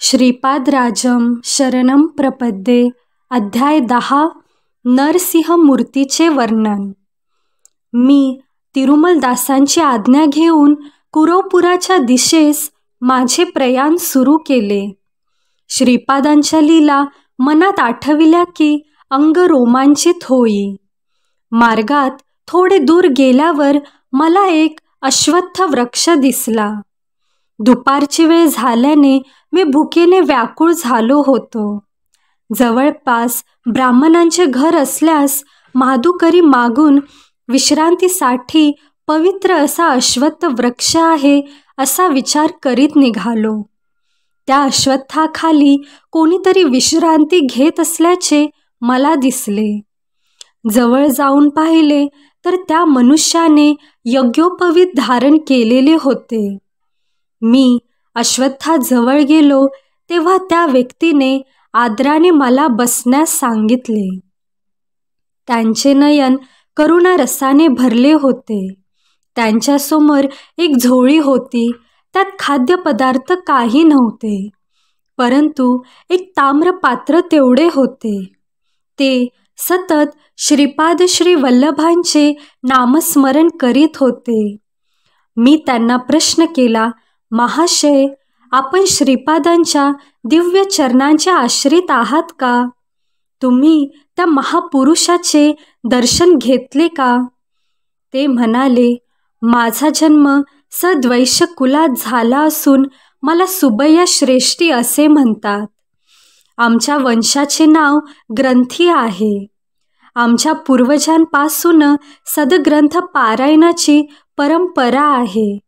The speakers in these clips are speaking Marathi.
श्रीपादराजम शरणम प्रपद्ये. अध्याय 10. नरसिंहमूर्तीचे वर्णन. मी तिरुमलदासांची आज्ञा घेऊन कुरवपुराच्या दिशेस माझे प्रयाण सुरू केले. श्रीपादांच्या लीला मनात आठविल्या की अंग रोमांचित होई. मार्गात थोडे दूर गेल्यावर मला एक अश्वत्थ वृक्ष दिसला. दुपारची वेळ झाल्याने मी भुकेने व्याकुळ झालो होतो. जवळपास ब्राह्मणांचे घर असल्यास माधुकरी मागून विश्रांतीसाठी पवित्र असा अश्वत्थ वृक्ष आहे असा विचार करीत निघालो. त्या अश्वत्थाखाली कोणीतरी विश्रांती घेत असल्याचे मला दिसले. जवळ जाऊन पाहिले तर त्या मनुष्याने यज्ञोपवीत धारण केलेले होते. मी अश्वत्थाजवळ गेलो तेव्हा त्या व्यक्तीने आदराने मला बसण्यास सांगितले. त्यांचे नयन करुणारसाने भरले होते. त्यांच्यासमोर एक झोळी होती. त्यात खाद्यपदार्थ काही नव्हते, परंतु एक ताम्रपात्र तेवढे होते. ते सतत श्रीपाद श्री वल्लभांचे नामस्मरण करीत होते. मी त्यांना प्रश्न केला, महाशय, आपण श्रीपादांच्या दिव्य चरणांचे आश्रित आहात का? तुम्ही त्या महापुरुषाचे दर्शन घेतले का? ते म्हणाले, माझा जन्म सद्वैश्य कुलात झाला असून मला सुबैया श्रेष्ठी असे म्हणतात. आमच्या वंशाचे नाव ग्रंथी आहे. आमच्या पूर्वजांपासून सद्ग्रंथ पारायणाची परंपरा आहे,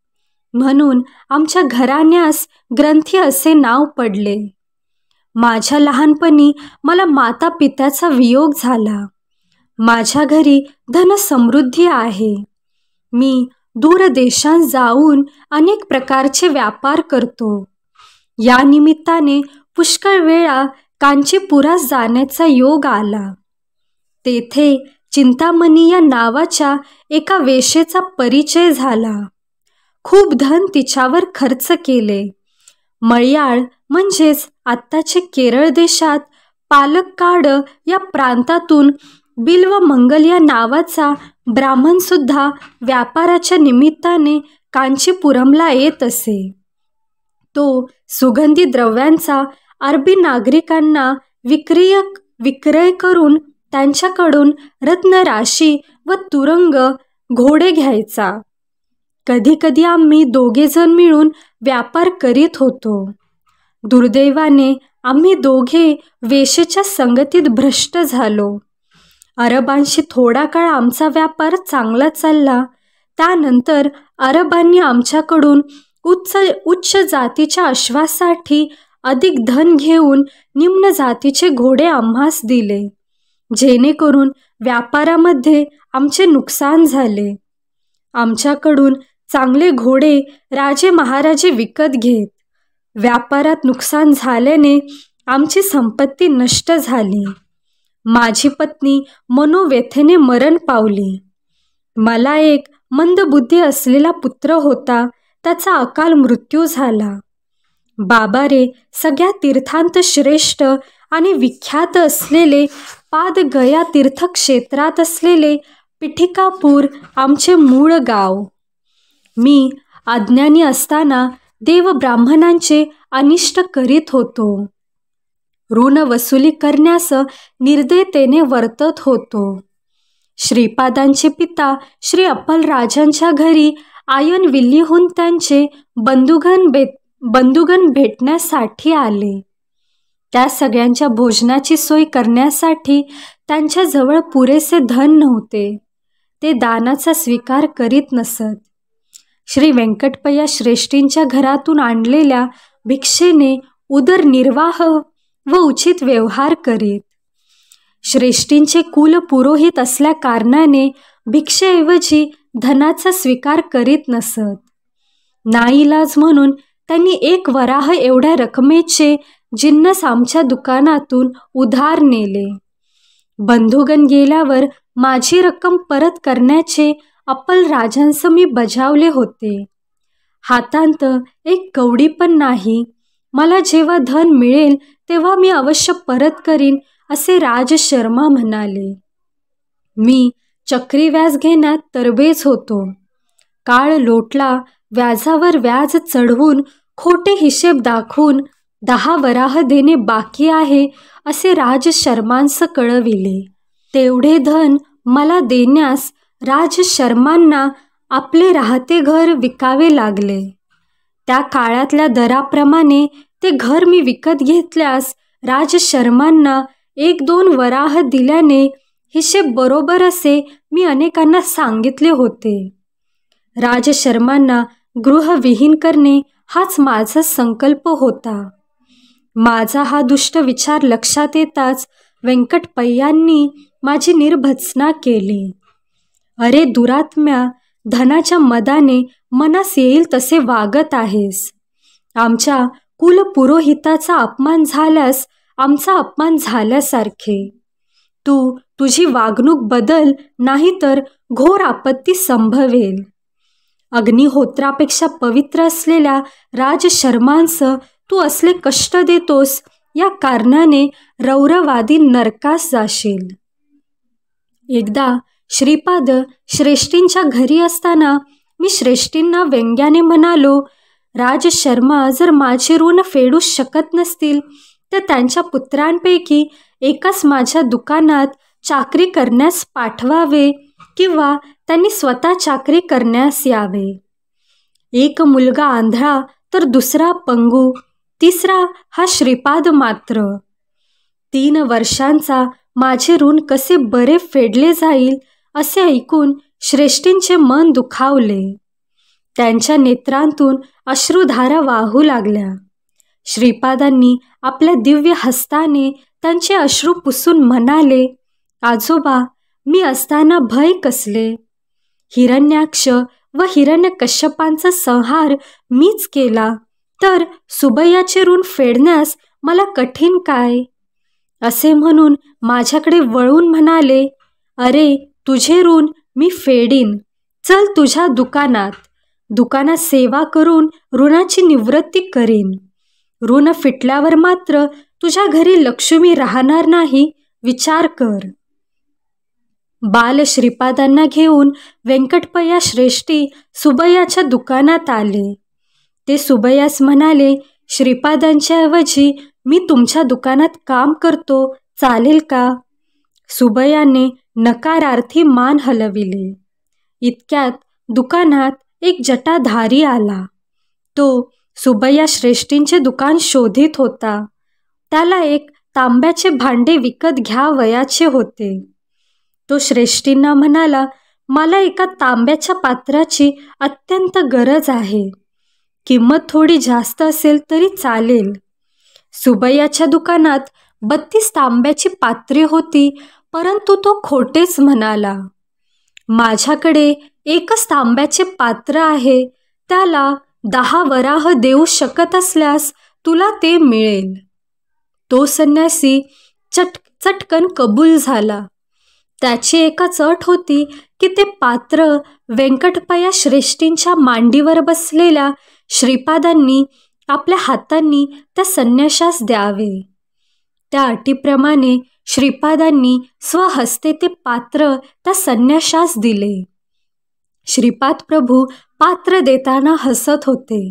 म्हणून आमच्या घराण्यास ग्रंथी असे नाव पडले. माझ्या लहानपणी मला माता पित्याचा वियोग झाला. माझ्या घरी धनसमृद्धी आहे. मी दूर देशांत जाऊन अनेक प्रकारचे व्यापार करतो. या निमित्ताने पुष्कळ वेळा कांचीपुरास जाण्याचा योग आला. तेथे चिंतामणी या नावाच्या एका वेश्येचा परिचय झाला. खूप धन तिच्यावर खर्च केले. मल्याळ म्हणजेच आत्ताचे केरळ देशात पालक्काड या प्रांतातून बिल्वमंगल या नावाचा ब्राह्मणसुद्धा व्यापाराच्या निमित्ताने कांचीपुरमला येत असे. तो सुगंधी द्रव्यांचा अरबी नागरिकांना विक्रय करून त्यांच्याकडून रत्नराशी व तुरंग घोडे घ्यायचा. कधीकधी आम्ही दोघेजण मिळून व्यापार करीत होतो. दुर्दैवाने आम्ही दोघे वेश्येच्या संगतीत भ्रष्ट झालो. अरबांशी थोडा काळ आमचा व्यापार चांगला चालला. त्यानंतर अरबांनी आमच्याकडून उच्च जातीच्या अश्वासाठी अधिक धन घेऊन निम्न जातीचे घोडे आम्हास दिले, जेणेकरून व्यापारामध्ये आमचे नुकसान झाले. आमच्याकडून चांगले घोडे राजे महाराजे विकत घेत. व्यापारात नुकसान झाल्याने आमची संपत्ती नष्ट झाली. माझी पत्नी मनोव्यथेने मरण पावली. मला एक मंदबुद्धी असलेला पुत्र होता. त्याचा अकाल मृत्यू झाला. बाबारे सगळ्या तीर्थांत श्रेष्ठ आणि विख्यात असलेले पादगया तीर्थक्षेत्रात असलेले पिठिकापूर आमचे मूळ गाव. मी अज्ञानी असताना देव ब्राह्मणांचे अनिष्ट करीत होतो. ऋण वसुली करण्यास निर्दयतेने वर्तत होतो. श्रीपादांचे पिता श्री अप्पलराजांच्या घरी आयनविल्लीहून त्यांचे बंधुगण भेटण्यासाठी आले. त्या सगळ्यांच्या भोजनाची सोय करण्यासाठी त्यांच्याजवळ पुरेसे धन नव्हते. ते दानाचा स्वीकार करीत नसत. श्री व्यंकटपय्या श्रेष्ठींच्या घरातून आणलेल्या भिक्षेने उदरनिर्वाह व उचित व्यवहार करीत. श्रेष्ठींचे कुल पुरोहित असल्या कारणाने भिक्षेऐवजी धनाचा स्वीकार करीत नसत. नाईलाज म्हणून त्यांनी 1 वराह एवढ्या रकमेचे जिन्नस आमच्या दुकानातून उधार नेले. बंधुगण गेल्यावर माझी रक्कम परत करण्याचे अप्पलराजांस मी बजावले होते. हातांत एक कवडी पण नाही. मला जेव्हा धन मिळेल तेव्हा मी अवश्य परत करीन, असे राज शर्मा म्हणाले. मी चक्री व्याज घेण्यात तरबेज होतो. काळ लोटला. व्याजावर व्याज चढवून, खोटे हिशेब दाखवून 10 वराह देणे बाकी आहे, असे राज शर्मांस कळविले. तेवढे धन मला देण्यास राज शर्मांना आपले राहते घर विकावे लागले. त्या काळातल्या दराप्रमाणे ते घर मी विकत घेतल्यास राज शर्मांना 1-2 वराह दिल्याने हिशेब बरोबर असे मी अनेकांना सांगितले होते. राज शर्मांना गृहविहीन करणे हाच माझा संकल्प होता. माझा हा दुष्ट विचार लक्षात येताच व्यंकटपय्यांनी माझी निर्भत्सना केली. अरे दुरात्म्या, धनाच्या मदाने मनास येईल तसे वागत आहेस. आमच्या कुलपुरोहिताचा अपमान झाल्यास आमचा अपमान झाल्यासारखे. तू तुझी वागणूक बदल, नाहीतर घोर आपत्ती संभवेल. अग्निहोत्रापेक्षा पवित्र असलेल्या राज शर्मांस तू असले कष्ट देतोस, या कारणाने रौरवादी नरकास जाशील. एकदा श्रीपाद श्रेष्ठींच्या घरी असताना मी श्रेष्ठींना व्यंग्याने म्हणालो, राज शर्मा जर माझे ऋण फेडू शकत नसतील तर त्यांच्या पुत्रांपैकी एकास माझ्या दुकानात चाकरी करण्यास पाठवावे किंवा त्यांनी स्वतः चाकरी करण्यास यावे. एक मुलगा आंधळा तर दुसरा पंगू, तिसरा हा श्रीपाद मात्र. 3 वर्षांचा माझे ऋण कसे बरे फेडले जाईल असे ऐकून श्रेष्ठींचे मन दुखावले. त्यांच्या नेत्रांतून अश्रुधारा वाहू लागल्या. श्रीपादांनी आपल्या दिव्य हस्ताने त्यांचे अश्रू पुसून म्हणाले, आजोबा, मी असताना भय कसले. हिरण्याक्ष व हिरण्यकश्यपांचा संहार मीच केला, तर सुबैयाचे ऋण फेडण्यास मला कठीण काय. असे म्हणून माझ्याकडे वळून म्हणाले, अरे तुझे ऋण मी फेडीन. चल तुझ्या दुकानात सेवा करून ऋणाची निवृत्ती करीन. ऋण फिटल्यावर मात्र तुझ्या घरी लक्ष्मी राहणार नाही, विचार कर. बाल श्रीपादांना घेऊन व्यंकटपय्या श्रेष्ठी सुबैयाच्या दुकानात आले. ते सुबैयास म्हणाले, श्रीपादांच्या ऐवजी मी तुमच्या दुकानात काम करतो, चालेल का. सुबैयाने नकारार्थी मान हलविले. इतक्यात दुकानात एक जटाधारी आला. तो सुबैया श्रेष्ठींचे दुकान शोधित होता. त्याला एक तांब्याचे भांडे विकत घ्यावयाचे होते. तो श्रेष्ठींना म्हणाला, मला एका तांब्याच्या पात्राची अत्यंत गरज आहे. किंमत थोडी जास्त असेल तरी चालेल. सुबैयाच्या दुकानात 32 तांब्याची पात्रे होती, परंतु तो खोटेच म्हणाला. माझ्याकडे एकच तांब्याचे पात्र आहे, त्याला 10 वराह देऊ शकत असल्यास तुला ते मिळेल. तो संन्यासी चटकन कबूल झाला. त्याची एकच अट होती की ते पात्र व्यंकटपय्या श्रेष्ठींच्या मांडीवर बसलेल्या श्रीपादांनी आपल्या हातांनी त्या संन्याशास द्यावे. त्या अटीप्रमाणे श्रीपादांनी स्वहस्ते ते पात्र त्या संन्याशास दिले. श्रीपाद प्रभू पात्र देताना हसत होते.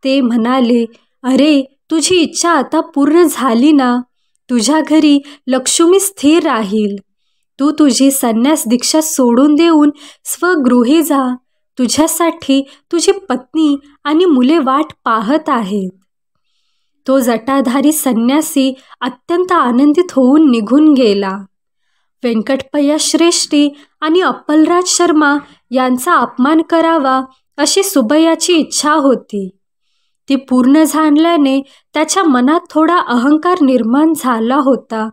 ते म्हणाले, अरे तुझी इच्छा आता पूर्ण झाली ना. तुझ्या घरी लक्ष्मी स्थिर राहील. तू तुझी संन्यास दीक्षा सोडून देऊन स्वगृही जा. तुझ्यासाठी तुझी पत्नी आणि मुले वाट पाहत आहेत. तो जटाधारी संन्यासी अत्यंत आनंदित होऊन निघून गेला. व्यंकटपय्या श्रेष्ठी आणि अप्पलराज शर्मा यांचा अपमान करावा अशी सुबैयाची इच्छा होती. ती पूर्ण झाल्याने त्याच्या मनात थोडा अहंकार निर्माण झाला होता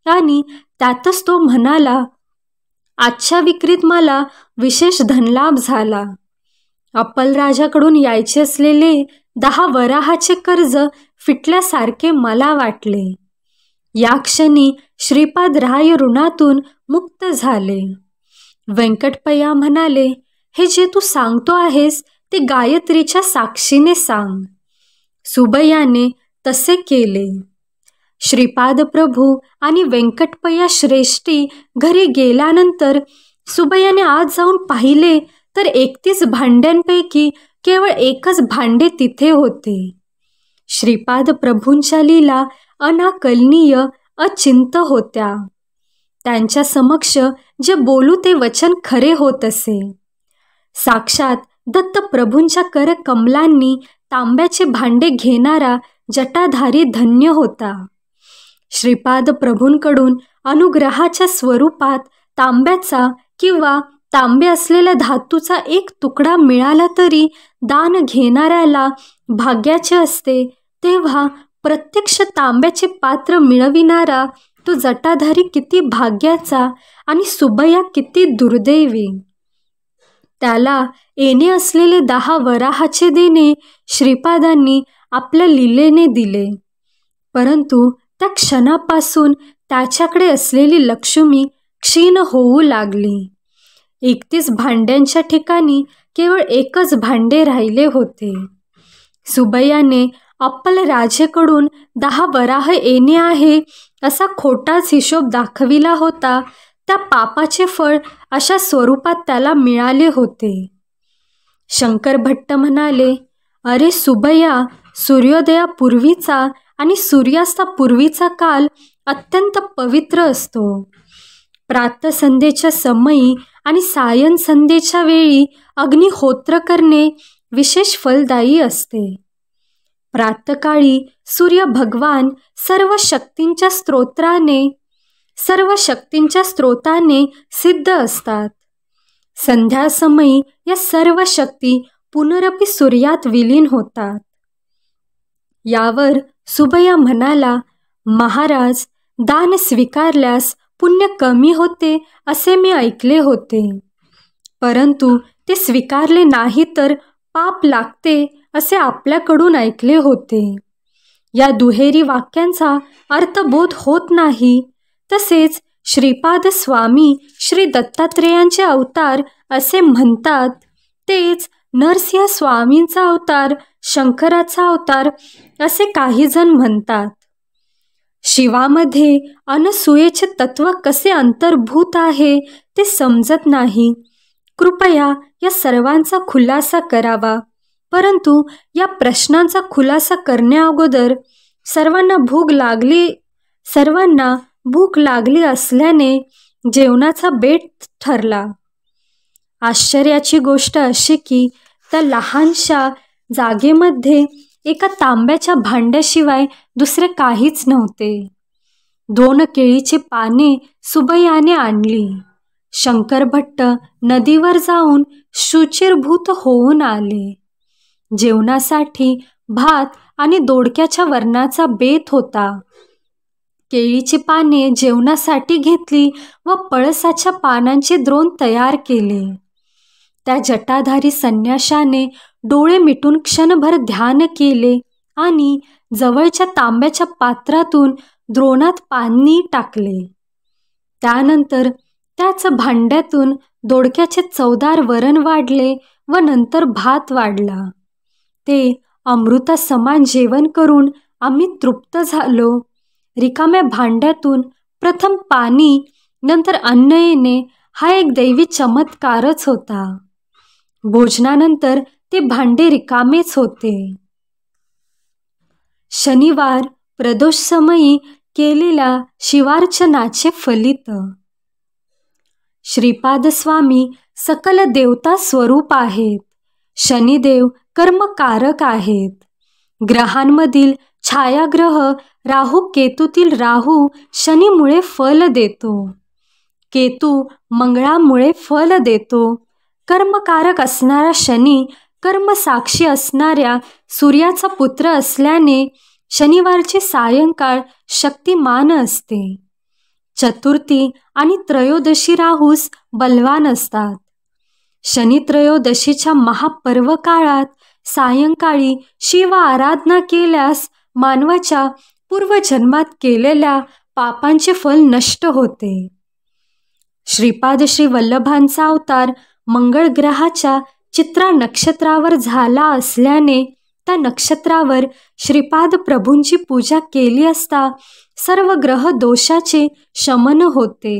आणि त्यातच तो म्हणाला, आजच्या विक्रीत मला विशेष धनलाभ झाला. अप्पलराजाकडून यायचे असलेले 10 वराहाचे कर्ज फिटल्यासारखे मला वाटले. या क्षणी श्रीपाद राय ऋणातून मुक्त झाले. व्यंकटपय्या म्हणाले, हे जे तू सांगतो आहेस ते गायत्रीच्या साक्षीने सांग. सुबैयाने तसे केले. श्रीपाद प्रभू आणि व्यंकटपय्या श्रेष्ठी घरी गेल्यानंतर सुबैयाने आत जाऊन पाहिले तर 31 भांड्यांपैकी केवळ एकच भांडे तिथे होते. श्रीपाद प्रभूंच्या लीला अनाकलनीय, अचिंत होत्या. त्यांच्या समक्ष जे बोलू ते वचन खरे होत असे. साक्षात दत्त प्रभूंच्या कर कमलांनी तांब्याचे भांडे घेणारा जटाधारी धन्य होता. श्रीपाद प्रभूंकडून अनुग्रहाच्या स्वरूपात तांब्याचा किंवा तांबे असलेल्या धातूचा एक तुकडा मिळाला तरी दान घेणाऱ्याला भाग्याचे असते. तेव्हा प्रत्यक्ष तांब्याचे पात्र मिळविणारा तो जटाधारी किती भाग्याचा आणि सुबैया किती दुर्दैवी. त्याला येणे असलेले 10 वराहाचे देणे श्रीपादांनी आपल्या लीलेने दिले. परंतु त्या क्षणापासून त्याच्याकडे असलेली लक्ष्मी क्षीण होऊ लागली. 31 भांड्यांच्या ठिकाणी केवळ एकच भांडे राहिले होते. सुबैयाने अप्पल राजेकडून 10 वराह येणे आहे असा खोटाच हिशोब दाखविला होता. त्या पापाचे फळ अशा स्वरूपात त्याला मिळाले होते. शंकर भट्ट म्हणाले, अरे सुबैया, सूर्योदयापूर्वीचा आणि सूर्यास्तापूर्वीचा काल अत्यंत पवित्र असतो. प्रातःसंध्येच्या समयी आणि सायं संध्येच्या वेळी अग्निहोत्र करणे विशेष फलदायी असते. प्रातःकाळी सूर्य भगवान सर्व शक्तींच्या स्त्रोताने सिद्ध असतात. संध्यासमयी या सर्व शक्ती पुनरपी सूर्यात विलीन होतात. यावर सुबैया म्हणाला, महाराज, दान स्वीकारल्यास पुण्य कमी होते असे मी ऐकले होते. परंतु ते स्वीकारले नाही तर पाप लागते असे आपल्याकडून ऐकले होते. या दुहेरी वाक्यांचा अर्थबोध होत नाही. तसेच श्रीपाद स्वामी श्री दत्तात्रेयांचे अवतार असे म्हणतात, तेच नरसिंह स्वामींचा अवतार, शंकराचा अवतार असे काही जण म्हणतात. शिवामध्ये अनसूयेचे तत्व कसे अंतर्भूत आहे ते समजत नाही. कृपया या सर्वांचा खुलासा करावा. परंतु या प्रश्नांचा खुलासा करण्याअगोदर सर्वांना भूक लागली असल्याने जेवणाचा बेत ठरला. आश्चर्याची गोष्ट अशी की त्या लहानशा जागेमध्ये एका तांब्याच्या भांड्याशिवाय दुसरे काहीच नव्हते. 2 केळीची पाने सुबैयाने आणली. शंकर भट्ट नदीवर जाऊन शुचिरभूत होऊन आले. जेवणासाठी भात आणि दोडक्याच्या वरणाचा बेत होता. केळीची पाने जेवणासाठी घेतली व पळसाच्या पानांचे द्रोण तयार केले. त्या जटाधारी संन्याशाने डोळे मिटून क्षणभर ध्यान केले आणि जवळच्या तांब्याच्या पात्रातून द्रोणात पाणी टाकले. त्यानंतर त्याच भांड्यातून दोडक्याचे चवदार वरण वाढले व नंतर भात वाढला. ते अमृता समान जेवण करून आम्ही तृप्त झालो. रिकाम्या भांड्यातून प्रथम पाणी नंतर अन्न येणे हा एक दैवी चमत्कारच होता. भोजनानंतर ते भांडे रिकामेच होते. शनिवार प्रदोष समयी केलेल्या शिवार्चनाचे फलित. श्रीपाद स्वामी सकल देवता स्वरूप आहेत. शनिदेव कर्मकारक आहेत. ग्रहांमधील छायाग्रह राहू केतूतील राहू शनीमुळे फल देतो. केतू मंगळामुळे फल देतो. कर्मकारक असणारा शनी कर्मसाक्षी असणाऱ्या सूर्याचा पुत्र असल्याने शनिवारची सायंकाळ शक्तिमान असते. चतुर्थी आणि त्रयोदशी राहूस बलवान असतात. शनी त्रयोदशीच्या महापर्व काळात सायंकाळी शिव आराधना केल्यास मानवाच्या पूर्वजन्मात केलेल्या पापांचे फल नष्ट होते. श्रीपाद श्री वल्लभांचा अवतार मंगळ ग्रहाच्या चित्रा नक्षत्रावर झाला असल्याने त्या नक्षत्रावर श्रीपाद प्रभूंची पूजा केली असता सर्व ग्रह दोषाचे शमन होते.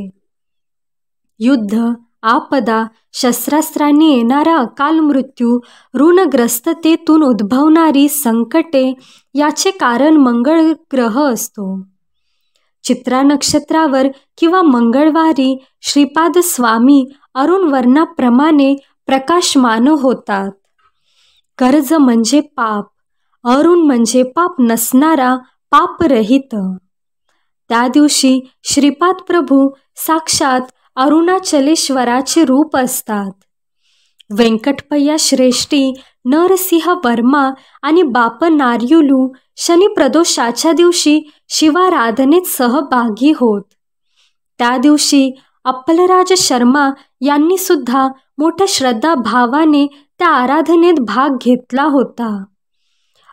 युद्ध, आपदा, शस्त्रास्त्रांनी येणारा अकाल मृत्यू, ऋणग्रस्ततेतून उद्भवणारी संकटे याचे कारण मंगळ ग्रह असतो. चित्रा नक्षत्रावर किंवा मंगळवारी श्रीपाद स्वामी अरुण वर्णाप्रमाणे प्रकाशमान होतात. कर्ज म्हणजे पाप, अरुण म्हणजे पाप नसणारा, पापरहित. त्या दिवशी श्रीपाद प्रभू साक्षात अरुणाचलेश्वराचे रूप असतात. व्यंकटपय्या श्रेष्ठी, नरसिंह वर्मा आणि बाप नार्युलू शनिप्रदोषाच्या दिवशी शिवाराधनेत सहभागी होत. त्या दिवशी अप्पलराज शर्मा यांनी सुद्धा मोठ्या श्रद्धाभावाने त्या आराधनेत भाग घेतला होता.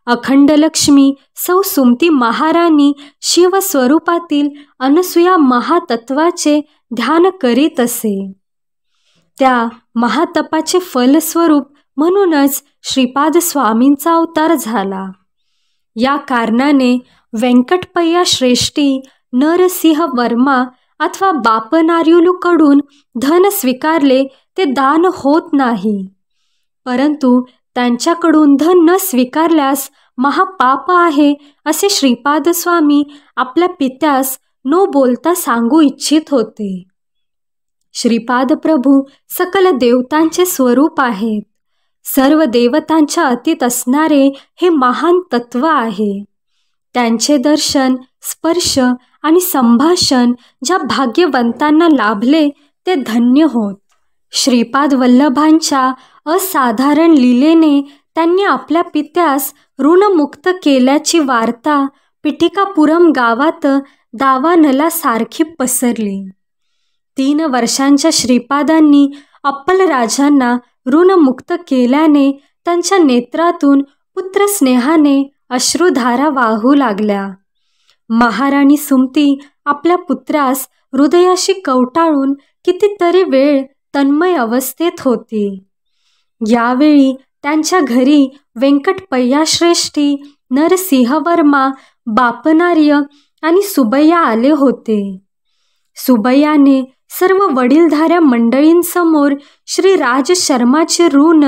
अखंड लक्ष्मी सौ सुमती महाराणी शिवस्वरूपातील अनसूया महातत्वाचे ध्यान करीत असे. त्या महातपाचे फलस्वरूप म्हणूनच श्रीपाद स्वामींचा अवतार झाला. या कारणाने व्यंकटपय्या श्रेष्ठी, नरसिंह वर्मा अथवा बाप नार्युलूकडून धन स्वीकारले ते दान होत नाही, परंतु त्यांच्याकडून धन न स्वीकारल्यास महापाप आहे असे श्रीपाद स्वामी आपल्या पित्यास न बोलता सांगू इच्छित होते. श्रीपाद प्रभू सकल देवतांचे स्वरूप आहेत. सर्व देवतांच्या अतीत असणारे हे महान तत्व आहे. त्यांचे दर्शन, स्पर्श आणि संभाषण ज्या भाग्यवंतांना लाभले ते धन्य होत. श्रीपाद वल्लभांच्या असाधारण लीलेने त्यांनी आपल्या पित्यास ऋणमुक्त केल्याची वार्ता पिठिकापुरम गावात दावानलासारखी पसरली. 3 वर्षांच्या श्रीपादांनी अप्पलराजांना ऋणमुक्त केल्याने त्यांच्या नेत्रातून पुत्रस्नेहाने अश्रुधारा वाहू लागल्या. महाराणी सुमती आपल्या पुत्रास हृदयाशी कवटाळून कितीतरी वेळ तन्मय अवस्थेत होती. यावेळी त्यांच्या घरी व्यंकटपय्या श्रेष्ठी, नरसिंह वर्मा, बापनार्य आणि सुबैया आले होते. सुबैयाने सर्व वडीलधाऱ्या मंडळींसमोर श्री राज शर्माचे ऋण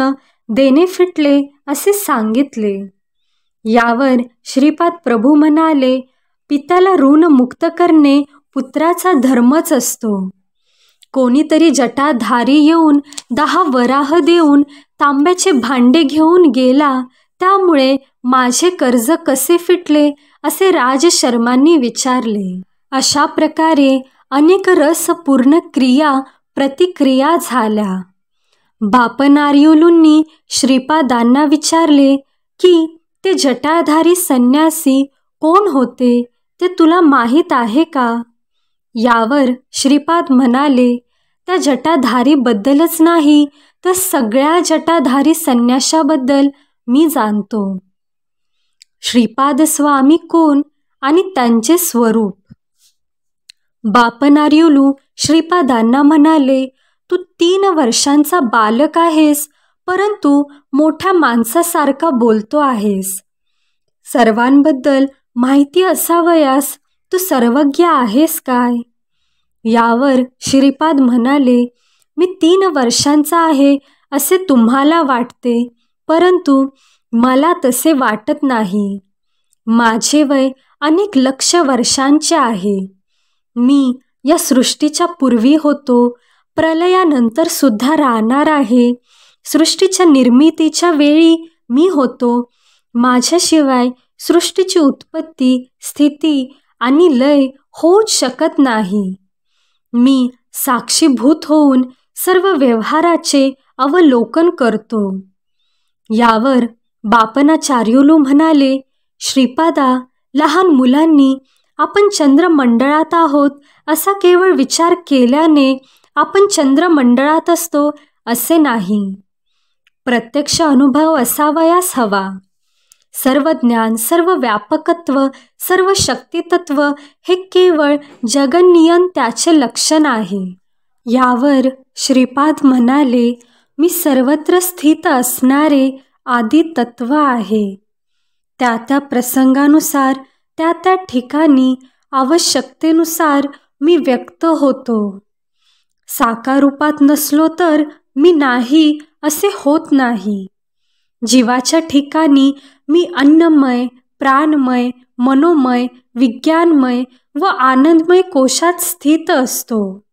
देणे फिटले असे सांगितले. यावर श्रीपाद प्रभू म्हणाले, पित्याला ऋण मुक्त करणे पुत्राचा धर्मच असतो. कोणीतरी जटाधारी येऊन 10 वराह देऊन तांब्याचे भांडे घेऊन गेला, त्यामुळे माझे कर्ज कसे फिटले असे राज शर्मांनी विचारले. अशा प्रकारे अनेक रसपूर्ण क्रिया प्रतिक्रिया झाल्या. बापनार्युलूंनी श्रीपादांना विचारले की ते जटाधारी संन्यासी कोण होते ते तुला माहीत आहे का? यावर श्रीपाद म्हणाले, त्या जटाधारीबद्दलच नाही तर सगळ्या जटाधारी संन्याशाबद्दल मी जाणतो. श्रीपाद स्वामी कोण आणि त्यांचे स्वरूप? बापनार्युलू श्रीपादांना म्हणाले, तू 3 वर्षांचा बालक आहेस, परंतु मोठ्या माणसासारखा बोलतो आहेस. सर्वांबद्दल माहिती असावयास तू सर्वज्ञ आहेस काय? यावर श्रीपाद म्हणाले, मी 3 वर्षांचा आहे असे तुम्हाला वाटते, परंतु मला तसे वाटत नाही. माझे वय अनेक लक्ष वर्षांचे आहे. मी या सृष्टीच्या पूर्वी होतो, प्रलयानंतर सुद्धा राहणार आहे. सृष्टीच्या निर्मितीच्या वेळी मी होतो. माझ्याशिवाय सृष्टीची उत्पत्ती, स्थिती आणि लय होऊच शकत नाही. मी साक्षीभूत होऊन सर्व व्यवहाराचे अवलोकन करतो. यावर बापनाचार्युलू म्हणाले, श्रीपादा, लहान मुलांनी आपण चंद्रमंडळात आहोत असा केवळ विचार केल्याने आपण चंद्रमंडळात असतो असे नाही. प्रत्यक्ष अनुभव असावयास हवा. सर्व ज्ञान, सर्व व्यापकत्व, सर्व शक्तितत्व हे केवळ जगन्नियंत्याचे लक्षण आहे. यावर श्रीपाद म्हणाले, मी सर्वत्र स्थित असणारे आदितत्व आहे. त्या त्या प्रसंगानुसार त्या त्या ठिकाणी आवश्यकतेनुसार मी व्यक्त होतो. साकार रूपात नसलो तर मी नाही असे होत नाही. जीवाच्या ठिकाणी मी अन्नमय, प्राणमय, मनोमय, विज्ञानमय व आनंदमय कोशात स्थित असतो.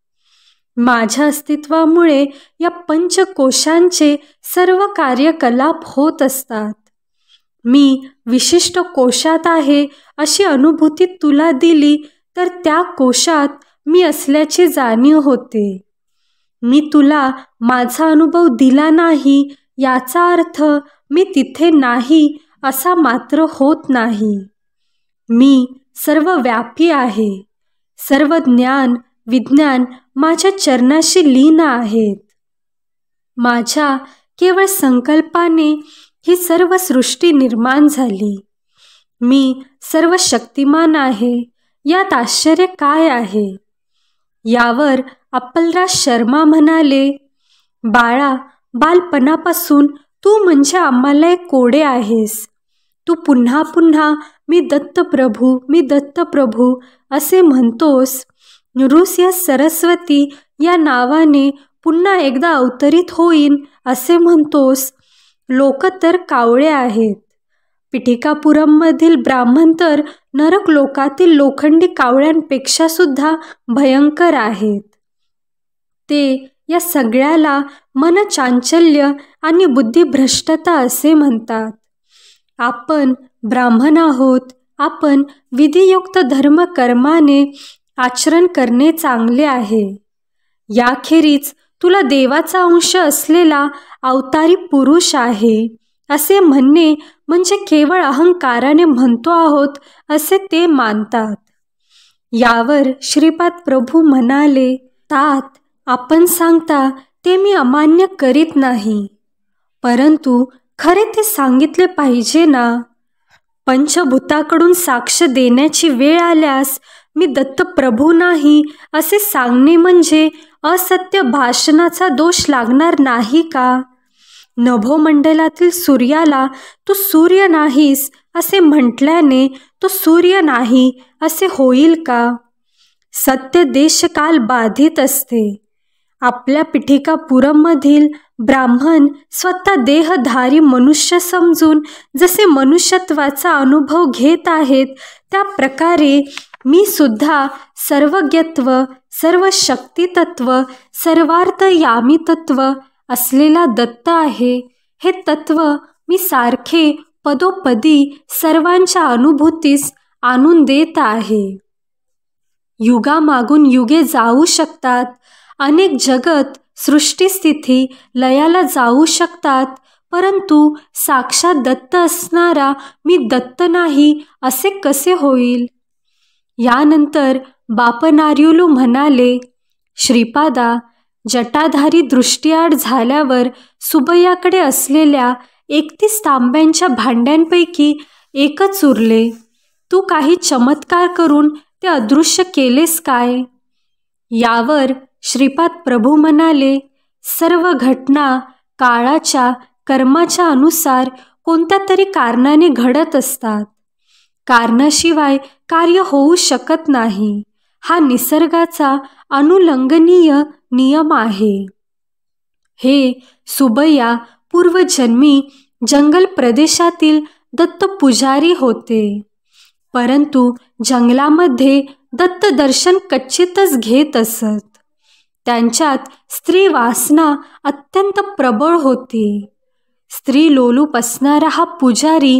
माझ्या अस्तित्वामुळे या पंचकोशांचे सर्व कार्यकलाप होत असतात. मी विशिष्ट कोशात आहे अशी अनुभूती तुला दिली तर त्या कोशात मी असल्याची जाणीव होते. मी तुला माझा अनुभव दिला नाही याचा अर्थ मी तिथे नाही असा मात्र होत नाही. मी सर्व व्यापी आहे. सर्व ज्ञान विज्ञान माझ्या चरणाशी लीन आहेत. माझ्या केवळ संकल्पाने ही सर्व सृष्टी निर्माण झाली. मी सर्व शक्तिमान आहे. यात आश्चर्य काय आहे? यावर अप्पलराज शर्मा म्हणाले, बाळा, बालपणापासून तू म्हणजे आम्हाला एक कोडे आहेस. तू पुन्हा पुन्हा मी दत्तप्रभू, मी दत्तप्रभू असे म्हणतोस. नृस या सरस्वती या नावाने पुन्हा एकदा अवतरित होईन असे म्हणतोस. लोक तर कावळे आहेत. पिठिकापुरममधील ब्राह्मण तर नरक लोकातील लोखंडी कावळ्यांपेक्षा सुद्धा भयंकर आहेत. ते या सगळ्याला मनचांचल्य आणि बुद्धिभ्रष्टता असे म्हणतात. आपण ब्राह्मण आहोत. आपण विधियुक्त धर्मकर्माने आचरण करणे चांगले आहे. याखेरीज तुला देवाचा अंश असलेला अवतारी पुरुष आहे असे म्हणणे म्हणजे केवळ अहंकाराने म्हणतो आहोत असे ते मानतात. यावर श्रीपाद प्रभू म्हणाले, तात, आपण सांगता ते मी अमान्य करीत नाही, परंतु खरे ते सांगितले पाहिजे ना. पंचभूताकडून साक्ष देण्याची वेळ आल्यास मी दत्तप्रभू नाही असे सांगणे म्हणजे असत्य भाषणाचा दोष लागणार नाही का? नभोमंडलातील सूर्याला तू सूर्य नाहीस असे म्हटल्याने तो सूर्य नाही असे होईल का? सत्य देशकाल बाधित असते. आपल्या पिठिकापुरममधील ब्राह्मण स्वतः देहधारी मनुष्य समजून जसे मनुष्यत्वाचा अनुभव घेत आहेत, त्या प्रकारे मी सुद्धा सर्वज्ञत्व, सर्व शक्तितत्व, सर्वार्थयामी तत्व असलेला दत्त आहे. हे तत्व मी सारखे पदोपदी सर्वांच्या अनुभूतीस आणून देत आहे. युगामागून युगे जाऊ शकतात. अनेक जगत सृष्टीस्थिती लयाला जाऊ शकतात, परंतु साक्षात दत्त असणारा मी दत्त नाही असे कसे होईल? यानंतर बापनार्युलू म्हणाले, श्रीपादा, जटाधारी दृष्टीआड झाल्यावर सुबैयाकडे असलेल्या 31 तांब्यांच्या भांड्यांपैकी एकच उरले. तू काही चमत्कार करून ते अदृश्य केलेस काय? यावर श्रीपाद प्रभू म्हणाले, सर्व घटना काळाच्या कर्माच्या अनुसार कोणत्या तरी कारणाने घडत असतात. कारणाशिवाय कार्य होऊ शकत नाही. हा निसर्गाचा अनुलंघनीय नियम आहे. हे सुबैया पूर्वजन्मी जंगल प्रदेशातील दत्त पुजारी होते, परंतु जंगलामध्ये दत्त दर्शन क्वचितच घेत असत. त्यांच्यात स्त्री वासना अत्यंत प्रबळ होती. स्त्री लोलूप असणारा हा पुजारी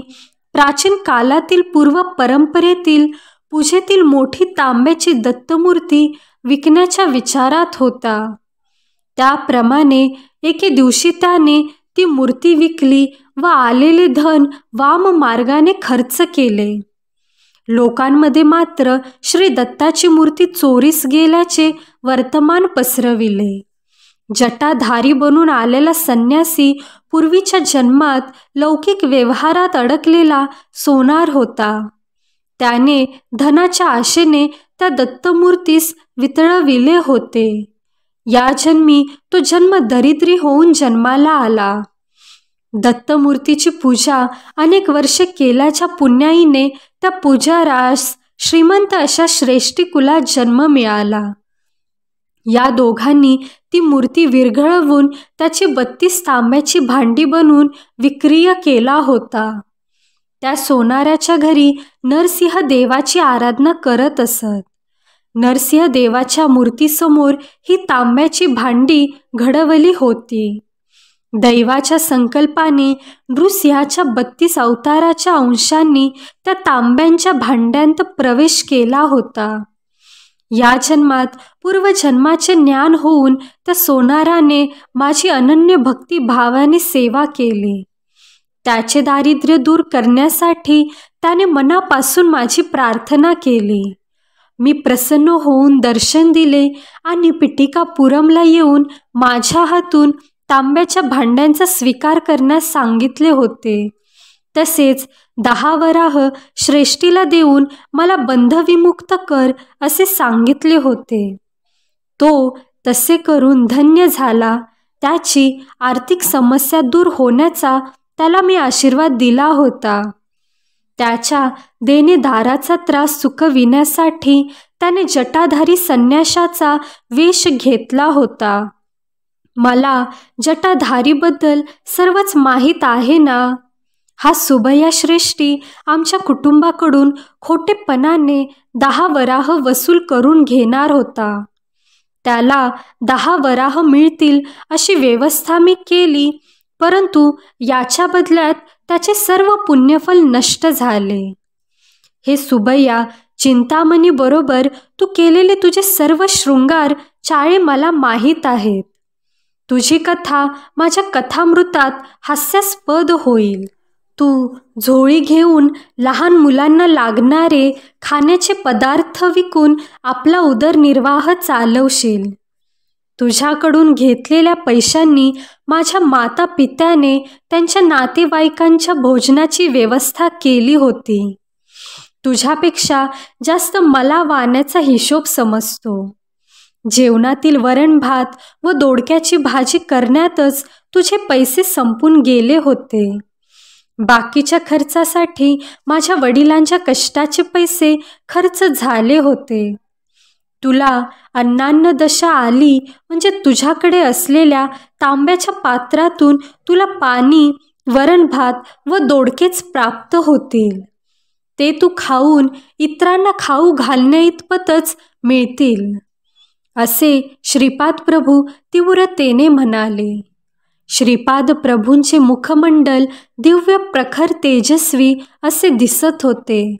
प्राचीन कालातील पूर्व परंपरेतील पूजेतील मोठी तांब्याची दत्तमूर्ती विकण्याच्या विचारात होता. त्याप्रमाणे एके दिवशी त्याने ती मूर्ती विकली व आलेले धन वाम मार्गाने खर्च केले. लोकांमध्ये मात्र श्री दत्ताची मूर्ती चोरीस गेल्याचे वर्तमान पसरविले. जटाधारी बनून आलेला संन्यासी पूर्वीच्या जन्मात लौकिक व्यवहारात अडकलेला सोनार होता. त्याने धनाच्या आशेने त्या दत्तमूर्तीस वितळविले होते. या जन्मी तो जन्म दरिद्री होऊन जन्माला आला. दत्तमूर्तीची पूजा अनेक वर्षे केल्याच्या पुण्याईने त्या पूजारास श्रीमंत अशा श्रेष्ठी कुलात जन्म मिळाला. या दोघांनी ती मूर्ती विरघळवून त्याची 32 तांब्याची भांडी बनवून विक्रिय केला होता. त्या सोनाराच्या घरी नरसिंह देवाची आराधना करत असत. नरसिंह देवाच्या मूर्तीसमोर ही तांब्याची भांडी घडवली होती. दैवाच्या संकल्पाने नृसिंहाच्या 32 अवताराच्या अंशांनी त्या तांब्यांच्या भांड्यांत प्रवेश केला होता. या जन्मात पूर्वजन्माचे ज्ञान होऊन त्या सोनाराने माझी अनन्य भक्ती भावाने सेवा केली. त्याचे दारिद्र्य दूर करण्यासाठी त्याने मनापासून माझी प्रार्थना केली. मी प्रसन्न होऊन दर्शन दिले आणि पिटिकापुरमला येऊन माझ्या हातून तांब्याच्या भांड्यांचा स्वीकार करण्यास सांगितले होते. तसेच 10 वराह श्रेष्ठीला देऊन मला बंधविमुक्त कर असे सांगितले होते. तो तसे करून धन्य झाला. त्याची आर्थिक समस्या दूर होण्याचा त्याला मी आशीर्वाद दिला होता. त्याच्या देणेदाराचा त्रास सुकविण्यासाठी त्याने जटाधारी संन्याशाचा वेश घेतला होता. मला जटाधारीबद्दल सर्वच माहीत आहे ना. हा सुबैया श्रेष्ठी आमच्या कुटुंबाकडून खोटेपणाने 10 वराह वसूल करून घेणार होता. त्याला 10 वराह मिळतील अशी व्यवस्था मी केली, परंतु याच्या बदल्यात त्याचे सर्व पुण्यफल नष्ट झाले. हे सुबैया, चिंतामणी बरोबर तू केलेले तुझे सर्व शृंगार चाळे मला माहीत आहेत. तुझी कथा माझ्या कथामृतात हास्यास्पद होईल. तू झोळी घेऊन लहान मुलांना लागणारे खाण्याचे पदार्थ विकून आपला उदरनिर्वाह चालवशील. तुझ्याकडून घेतलेल्या पैशांनी माझ्या माता पित्याने त्यांच्या नातेवाईकांच्या भोजनाची व्यवस्था केली होती. तुझ्यापेक्षा जास्त मला वाण्याचा हिशोब समजतो. जेवणातील वरण भात व दोडक्याची भाजी करण्यातच तुझे पैसे संपून गेले होते. बाकीच्या खर्चासाठी माझ्या वडिलांच्या कष्टाचे पैसे खर्च झाले होते. तुला अन्नान्न दशा आली म्हणजे तुझ्याकडे असलेल्या तांब्याच्या पात्रातून तुला पाणी, वरण भात व दोडकेच प्राप्त होतील. ते तू खाऊन इतरांना खाऊ घालण्याइतपतच मिळतील, असे श्रीपाद प्रभू तीव्रतेने म्हणाले. श्रीपाद प्रभूंचे मुखमंडल दिव्य प्रखर तेजस्वी असे दिसत होते.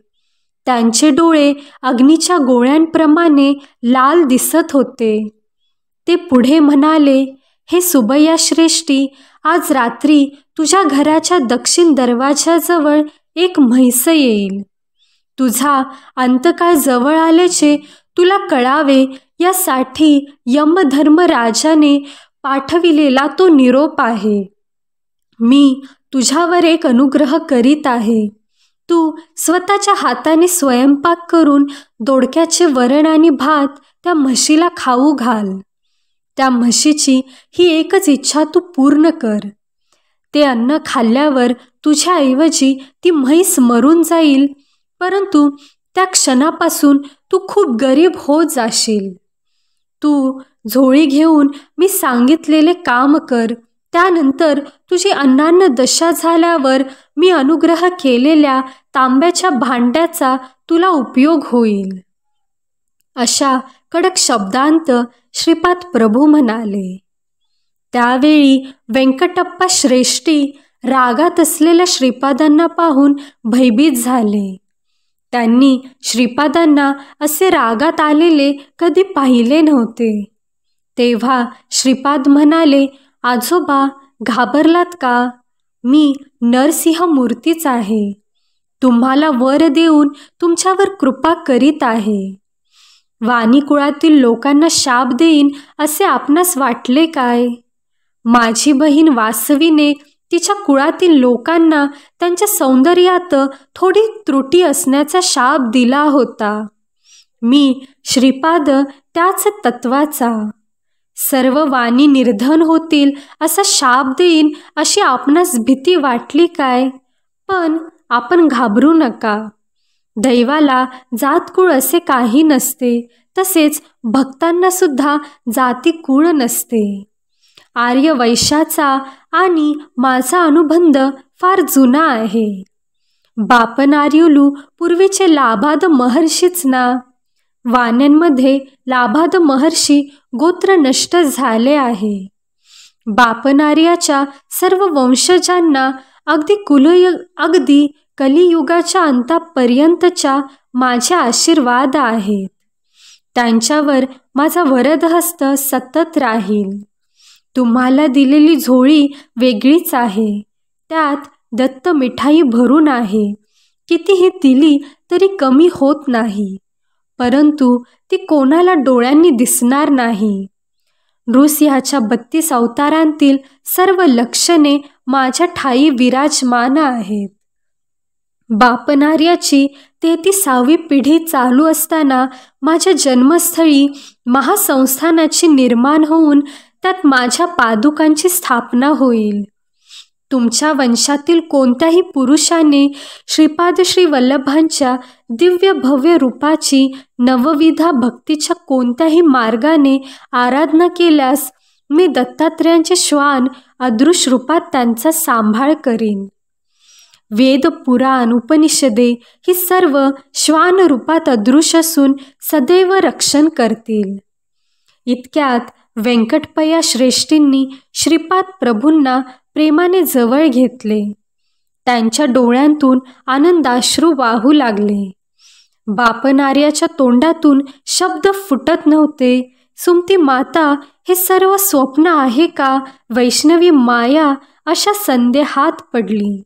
त्यांचे डोळे अग्नीच्या गोळ्यांप्रमाणे लाल दिसत होते. ते पुढे म्हणाले, हे सुबैया श्रेष्ठी, आज रात्री तुझ्या घराच्या दक्षिण दरवाजाजवळ एक म्हैस येईल. तुझा अंतकाळ जवळ आल्याचे तुला कळावे यासाठी यमधर्मराजाने पाठविलेला तो निरोप आहे. मी तुझ्यावर एक अनुग्रह करीत आहे. तू स्वतःच्या हाताने स्वयंपाक करून दोडक्याचे वरण आणि भात त्या म्हशीला खाऊ घाल. त्या म्हशीची ही एकच इच्छा तू पूर्ण कर. ते अन्न खाल्ल्यावर तुझ्याऐवजी ती म्हैस मरून जाईल, परंतु त्या क्षणापासून तू खूप गरीब होत जाशील. तू झोळी घेऊन मी सांगितलेले काम कर. त्यानंतर तुझी अन्नान्न दशा झाल्यावर मी अनुग्रह केलेल्या तांब्याच्या भांड्याचा तुला उपयोग होईल. अशा कडक शब्दांत श्रीपाद प्रभू म्हणाले. त्यावेळी व्यंकटप्पा श्रेष्ठी रागात असलेल्या श्रीपादांना पाहून भयभीत झाले. त्यांनी श्रीपादांना असे रागात आलेले कधी पाहिले नव्हते. तेव्हा श्रीपाद म्हणाले, आजोबा, घाबरलात का? मी नरसिंह मूर्तीच आहे. तुम्हाला वर देऊन तुमच्यावर कृपा करीत आहे. वाणी कुळातील लोकांना शाप देईन असे आपणास वाटले काय? माझी बहीण वासवीने तिच्या कुळातील लोकांना त्यांच्या सौंदर्यात थोडी त्रुटी असण्याचा शाप दिला होता. मी श्रीपाद त्याच तत्वाचा. सर्व वाणी निर्धन होतील असा शाप देईन अशी आपणास भीती वाटली काय? पण आपण घाबरू नका. दैवाला जातकुळ असे काही नसते, तसेच भक्तांना सुद्धा जाती कुळ नसते. आर्य वैश्याचा आणि माझा अनुबंध फार जुना आहे. बापन आर्युलू पूर्वीचे लाबाद महर्षीच ना. वाण्यांमध्ये लाबाद महर्षी गोत्र नष्ट झाले आहे. बापनार्याच्या सर्व वंशजांना अगदी कलियुगाच्या अंतापर्यंतच्या माझे आशीर्वाद आहेत. त्यांच्यावर माझा वरदहस्त सतत राहील. तुम्हाला दिलेली झोळी वेगळीच आहे. त्यात दत्त मिठाई भरून आहे. कितीही दिली तरी कमी होत नाही, परंतु ती कोणाला डोळ्यांनी दिसणार नाही. नृसिंहाच्या 32 अवतारांतील सर्व लक्षणे माझ्या ठायी विराजमान आहेत. बापनार्याची 33वी पिढी चालू असताना माझ्या जन्मस्थळी महासंस्थानाची निर्माण होऊन त्यात माझ्या पादुकांची स्थापना होईल. तुमच्या वंशातील कोणत्याही पुरुषाने श्रीपाद श्री वल्लभांच्या दिव्य भव्य रूपाची नवविधा भक्तीच्या कोणत्याही मार्गाने आराधना केल्यास मी दत्तात्रेयांचे श्वान अदृश्य रूपात त्यांचा सांभाळ करीन. वेद पुराण उपनिषदे ही सर्व श्वान रूपात अदृश्य असून सदैव रक्षण करतील. इतक्यात व्यंकटपया श्रेष्ठींनी श्रीपाद प्रभूंना प्रेमाने जवळ घेतले. त्यांच्या डोळ्यांतून आनंदाश्रू वाहू लागले. बापनार्याच्या तोंडातून शब्द फुटत नव्हते. सुमती माता, हे सर्व स्वप्न आहे का, वैष्णवी माया, अशा संदेहात पडली.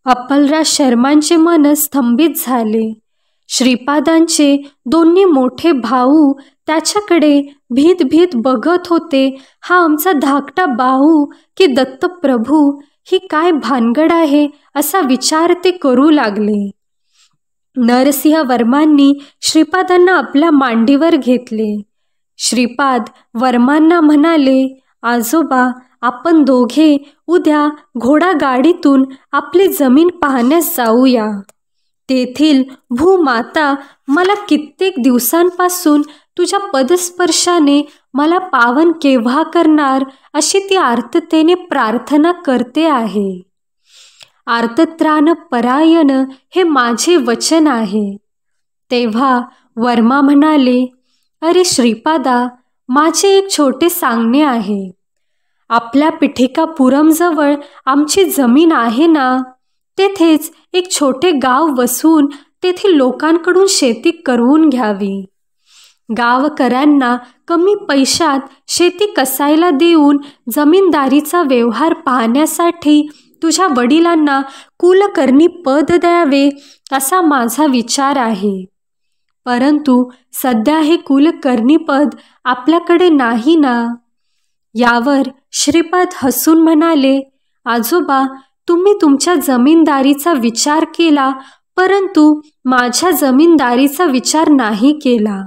अप्पलराज शर्मांचे मन स्तंभित झाले. श्रीपादांचे दोन्ही मोठे भाऊ त्याच्याकडे भीत भीत बघत होते. हा आमचा धाकटा भाऊ की दत्तप्रभू, ही काय भानगड आहे असा विचार ते करू लागले. नरसिंह वर्मांनी श्रीपादांना आपल्या मांडीवर घेतले. श्रीपाद वर्मांना म्हणाले, आजोबा, आपण दोघे उद्या घोडागाडीतून आपली जमीन पाहण्यास जाऊया. तेथील भूमाता मला कित्येक दिवसांपासून तुझ्या पदस्पर्शाने मला पावन केव्हा करणार अशी ती आर्ततेने प्रार्थना करते आहे. आर्तत्राण परायण हे माझे वचन आहे. तेव्हा वर्मा म्हणाले, अरे श्रीपादा, माझे एक छोटे सांगणे आहे. आपल्या पिठिकापुरमजवळ आमची जमीन आहे ना, तेथेच एक छोटे गाव वसवून तेथील लोकांकडून शेती करवून घ्यावी. गावकऱ्यांना कमी पैशात शेती कसायला देऊन जमीनदारीचा व्यवहार पाहण्यासाठी तुझ्या वडिलांना कुलकर्णी पद द्यावे असा माझा विचार आहे. परंतु सध्या हे कुलकर्णी पद आपल्याकडे नाही ना. यावर श्रीपाद हसून म्हणाले, आजोबा, तुम्ही तुमच्या जमीनदारीचा विचार केला, परंतु माझ्या जमीनदारीचा विचार नाही केला.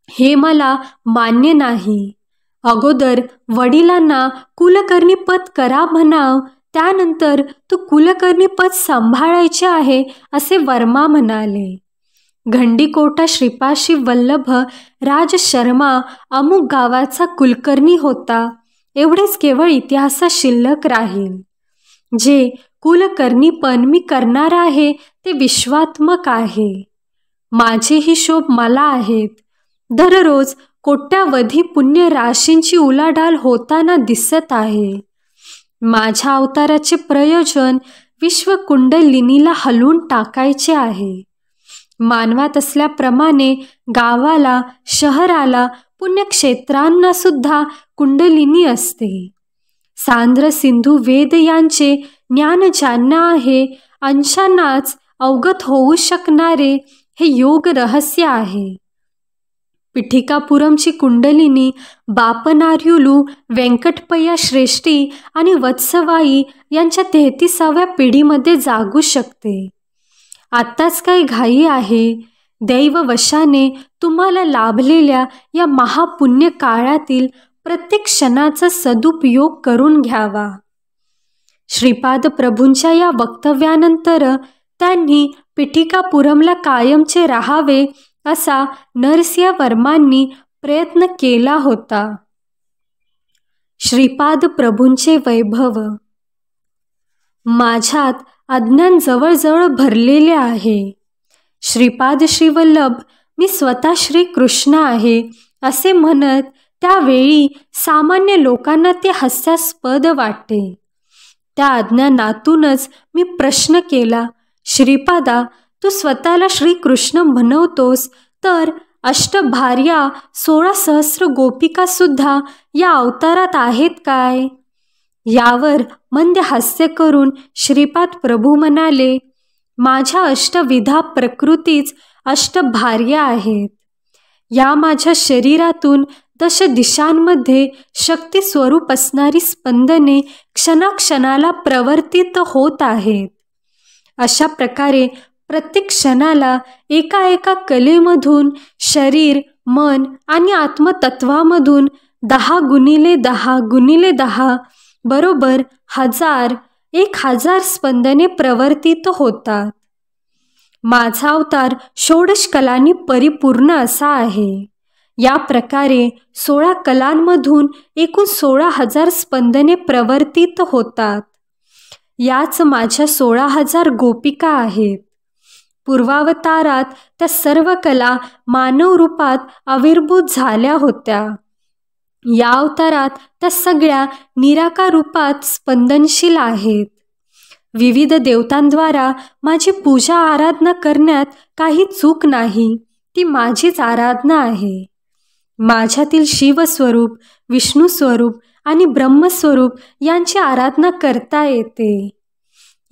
हे मला मान्य नाही. अगोदर वडिलांना कुलकर्णी पद करा म्हणाव, त्यानंतर तू कुलकर्णी पद सांभाळायचे आहे असे वर्मा म्हणाले. घंडीकोटा श्रीपाशी वल्लभ राज शर्मा अमुक गावाचा कुलकर्णी होता, एवढेच केवळ इतिहासात शिल्लक राहील. जे कुलकर्णीपण मी करणार आहे ते विश्वात्मक आहे. माझे हिशोब मला आहेत. दररोज कोट्यावधी पुण्य राशींची उलाढाल होताना दिसत आहे. माझ्या अवताराचे प्रयोजन विश्वकुंडलिनीला हलवून टाकायचे आहे. मानवात असल्याप्रमाणे गावाला, शहराला, पुण्यक्षेत्रांना सुद्धा कुंडलिनी असते. सांद्र सिंधू वेद यांचे ज्ञान ज्यांना आहे, अंशांनाच अवगत होऊ शकणारे हे योग रहस्य आहे. पिठिकापुरमची कुंडलिनी बापनार्युलू, व्यंकटपया श्रेष्ठी आणि वत्सवाई यांच्या 33व्या पिढीमध्ये जागू शकते. आत्ताच काही घाई आहे. दैववशाने तुम्हाला लाभलेल्या या महापुण्य काळातील प्रत्येक क्षणाचा सदुपयोग करून घ्यावा. श्रीपाद प्रभूंच्या या वक्तव्यानंतर त्यांनी पिठिकापुरमला कायमचे राहावे असा नरसिंह वर्मांनी प्रयत्न केला होता. श्रीपाद प्रभूंचे वैभव. माझ्यात अज्ञान जवळजवळ भरलेले आहे. श्रीपाद श्रीवल्लभ मी स्वतः श्रीकृष्ण आहे असे म्हणत त्यावेळी सामान्य लोकांना ते हास्यास्पद वाटे. त्या अज्ञानातूनच मी प्रश्न केला, श्रीपादा, तू स्वतःला श्रीकृष्ण म्हणवतोस तर अष्टभार्या 16 सहस्र गोपिका सुद्धा या अवतारात आहेत काय? यावर मंद हास्य करून श्रीपाद प्रभू म्हणाले, माझ्या अष्टविधा प्रकृतीच अष्टभार्या आहेत. या माझ्या शरीरातून 10 दिशांमध्ये शक्ती स्वरूप असणारी स्पंदने क्षणाक्षणाला प्रवर्तित होत आहेत. अशा प्रकारे प्रत्येक क्षणाला एका एका कलेमधून शरीर, मन आणि आत्मतत्वामधून 10 गुणिले 10 गुणिले 10 बरोबर 1000 स्पंदने प्रवर्तित होतात. माझा अवतार 16 कलांनी परिपूर्ण असा आहे. या प्रकारे 16 कलांमधून एकूण 16,000 स्पंदने प्रवर्तित होतात. याच माझ्या 16,000 गोपिका आहेत. पूर्वावतारात त्या सर्व कला मानव रूपात आविर्भूत झाल्या होत्या. या अवतारात त्या सगळ्या निराकार रूपात स्पंदनशील आहेत. विविध देवतांद्वारा माझी पूजा आराधना करण्यात काही चूक नाही. ती माझीच आराधना आहे. माझ्यातील शिवस्वरूप, विष्णुस्वरूप आणि ब्रह्मस्वरूप यांची आराधना करता येते.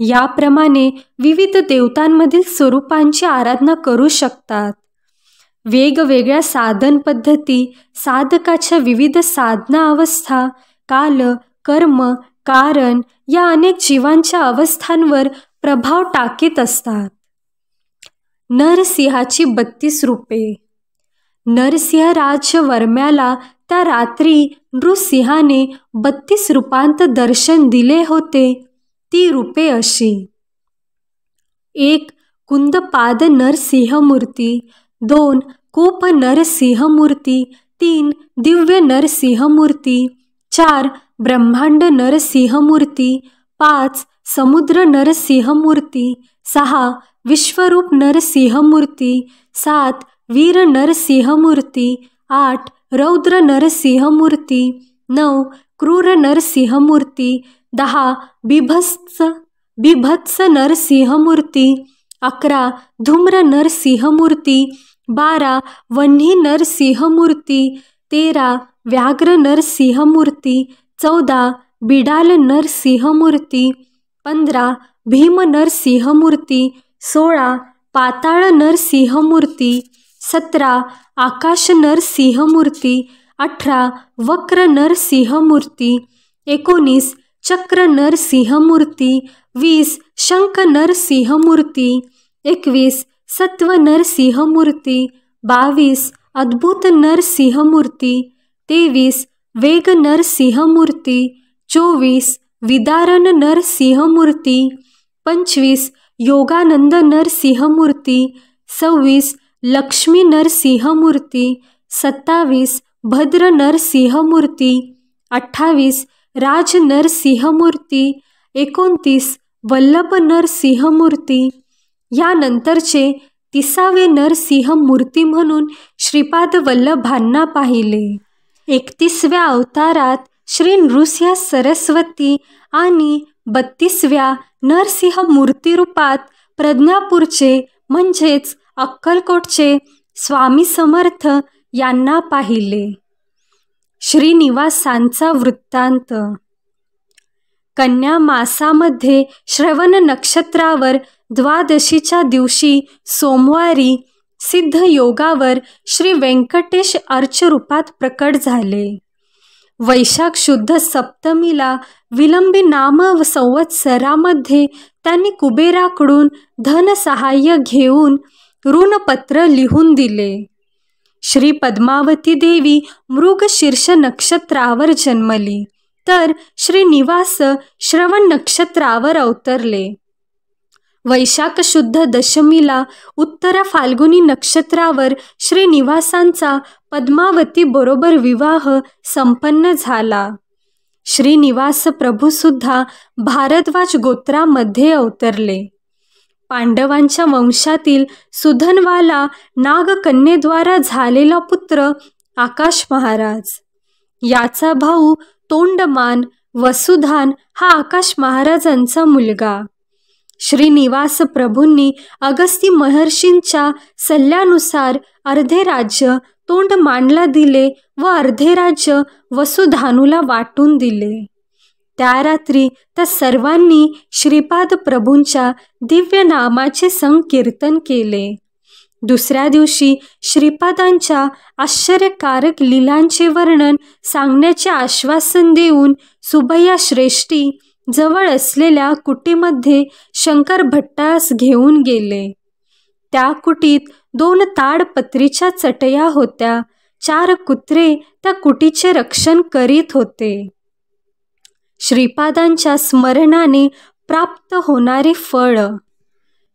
याप्रमाणे विविध देवतांमधील स्वरूपांची आराधना करू शकतात. वेगवेगळ्या साधन पद्धती साधकाच्या विविध साधना अवस्था, काल, कर्म, कारण या अनेक जीवांच्या अवस्थांवर प्रभाव टाकीत असतात. नरसिंहाची 32 रूपे. नरसिंह राज्य वर्म्याला त्या रात्री नृसिंहाने 32 रूपांत दर्शन दिले होते. ती रूपे अशी: 1. कुंदपाद नरसिंहमूर्ती, 2. कोप नरसिंहमूर्ती, 3. दिव्य नरसिंहमूर्ती, 4. ब्रह्मांड नरसिंहमूर्ती, 5. समुद्र नरसिंहमूर्ती, 6. विश्वरूप नरसिंहमूर्ती, 7. वीर नरसिंहमूर्ती, 8. रौद्र नरसिंहमूर्ती, 9. क्रूर नरसिंहमूर्ती, 10. बिभत्स नरसिंहमूर्ती, 11. धूम्र नरसिंहमूर्ती, 12. वन्ही नरसिंहमूर्ती, 13. व्याघ्र नरसिंहमूर्ती, 14. बिडाल नरसिंहमूर्ती, 15. भीम नरसिंहमूर्ती, 16. पाताळ नरसिंहमूर्ती, 17. आकाश नरसिंहमूर्ती, 18. वक्र नरसिंहमूर्ती, 19. चक्र नरसिंहमूर्ती, 20. शंख नरसिंहमूर्ती, 21. सत्व नरसिंहमूर्ती, 22. अद्भुत नरसिंहमूर्ती, 23. वेग नरसिंहमूर्ती, 24. विदारण नरसिंहमूर्ती, 25. योगानंद नरसिंहमूर्ती, 26. लक्ष्मी नरसिंहमूर्ती, 27. भद्र नरसिंहमूर्ती, 28. राज नरसिंहमूर्ती, 29. वल्लभ नरसिंहमूर्ती. यानंतरचे 30वे नरसिंहमूर्ती म्हणून श्रीपाद वल्लभांना पाहिले. 31व्या अवतारात श्री नृसिंह सरस्वती आणि 32व्या नरसिंह मूर्तिरूपात प्रज्ञापूरचे म्हणजेच अक्कलकोटचे स्वामी समर्थ यांना पाहिले. श्रीनिवासांचा वृत्तांत. कन्या मासामध्ये श्रवण नक्षत्रावर द्वादशीच्या दिवशी सोमवारी सिद्ध योगावर श्री व्यंकटेश अर्चरूपात प्रकट झाले. वैशाख शुद्ध सप्तमीला विलंबी नाम संवत्सरामध्ये त्यांनी कुबेराकडून धनसहाय्य घेऊन ऋणपत्र लिहून दिले. श्री पद्मावती देवी मृगशीर्ष नक्षत्रावर जन्मली, तर श्रीनिवास श्रवण नक्षत्रावर अवतरले. वैशाख शुद्ध दशमीला उत्तर फाल्गुनी नक्षत्रावर श्रीनिवासांचा पद्मावती बरोबर विवाह संपन्न झाला. श्रीनिवास प्रभूसुद्धा भारद्वाज गोत्रामध्ये अवतरले. पांडवांच्या वंशातील सुधन्वाला नागकन्येद्वारा झालेला पुत्र आकाश महाराज. याचा भाऊ तोंडमान वसुधान हा आकाश महाराजांचा मुलगा. श्रीनिवास प्रभूंनी अगस्ती महर्षींच्या सल्ल्यानुसार अर्धे राज्य तोंडमानला दिले व अर्धे राज्य वसुधानूला वाटून दिले. त्या रात्री त्या सर्वांनी श्रीपाद प्रभूंच्या दिव्य नामाचे संकीर्तन केले. दुसऱ्या दिवशी श्रीपादांच्या आश्चर्यकारक लीलांचे वर्णन सांगण्याचे आश्वासन देऊन सुबैया श्रेष्ठी जवळ असलेल्या कुटीमध्ये शंकर भट्टास घेऊन गेले. त्या कुटीत 2 ताडपत्रीच्या चटया होत्या. 4 कुत्रे त्या कुटीचे रक्षण करीत होते. श्रीपादांच्या स्मरणाने प्राप्त होणारे फळ.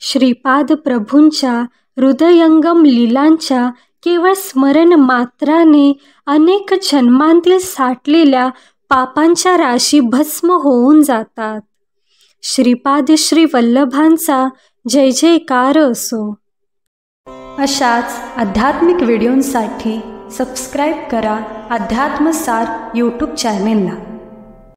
श्रीपाद प्रभूंच्या हृदयंगम लीलांच्या केवळ स्मरण मात्राने अनेक जन्मांतील साठलेल्या पापांच्या राशी भस्म होऊन जातात. श्रीपाद श्री वल्लभांचा जय जयकार असो. अशाच आध्यात्मिक व्हिडिओंसाठी सबस्क्राईब करा अध्यात्मसार यूट्यूब चॅनेलला.